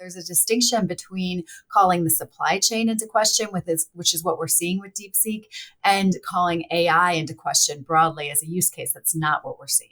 there's a distinction between calling the supply chain into question, which is what we're seeing with DeepSeek, and calling AI into question broadly as a use case. That's not what we're seeing.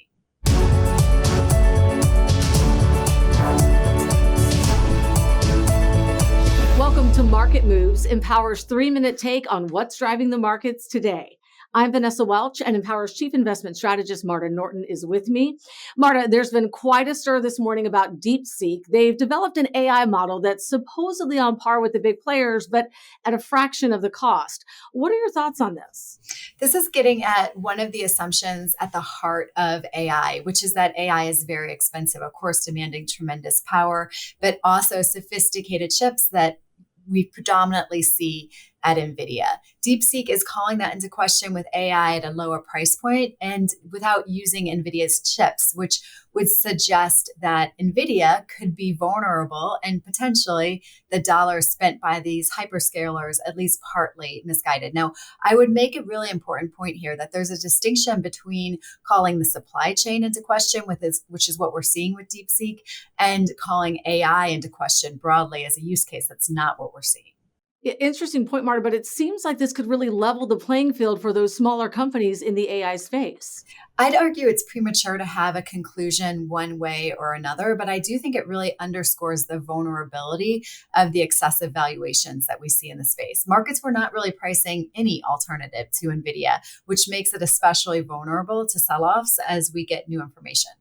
Welcome to Market Moves, Empower's 3-minute take on what's driving the markets today. I'm Vanessa Welch, and Empower's Chief Investment Strategist, Marta Norton, is with me. Marta, there's been quite a stir this morning about DeepSeek. They've developed an AI model that's supposedly on par with the big players, but at a fraction of the cost. What are your thoughts on this? This is getting at one of the assumptions at the heart of AI, which is that AI is very expensive, of course, demanding tremendous power, but also sophisticated chips that we predominantly see at NVIDIA. DeepSeek is calling that into question with AI at a lower price point and without using NVIDIA's chips, which would suggest that NVIDIA could be vulnerable and potentially the dollars spent by these hyperscalers at least partly misguided. Now, I would make a really important point here that there's a distinction between calling the supply chain into question, which is what we're seeing with DeepSeek, and calling AI into question broadly as a use case. That's not what we're seeing. Interesting point, Marta, but it seems like this could really level the playing field for those smaller companies in the AI space. I'd argue it's premature to have a conclusion one way or another, but I do think it really underscores the vulnerability of the excessive valuations that we see in the space. Markets were not really pricing any alternative to NVIDIA, which makes it especially vulnerable to sell-offs as we get new information.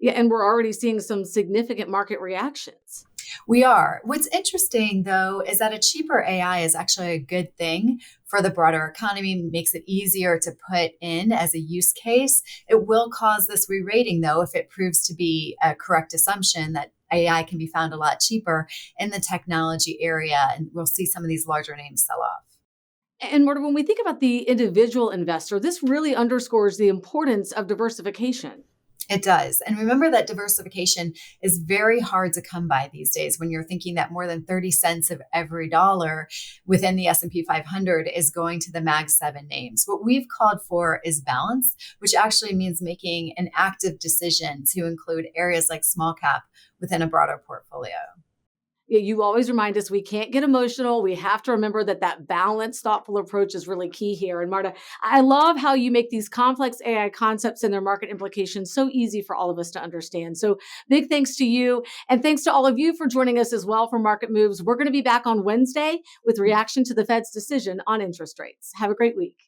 Yeah, and we're already seeing some significant market reactions. We are. What's interesting, though, is that a cheaper AI is actually a good thing for the broader economy, makes it easier to put in as a use case. It will cause this re-rating, though, if it proves to be a correct assumption that AI can be found a lot cheaper in the technology area, and we'll see some of these larger names sell off. And Marta, when we think about the individual investor, this really underscores the importance of diversification. It does. And remember that diversification is very hard to come by these days when you're thinking that more than 30 cents of every dollar within the S&P 500 is going to the Mag 7 names. What we've called for is balance, which actually means making an active decision to include areas like small cap within a broader portfolio. You always remind us we can't get emotional. We have to remember that balanced, thoughtful approach is really key here. And Marta, I love how you make these complex AI concepts and their market implications so easy for all of us to understand. So big thanks to you. And thanks to all of you for joining us as well for Market Moves. We're going to be back on Wednesday with reaction to the Fed's decision on interest rates. Have a great week.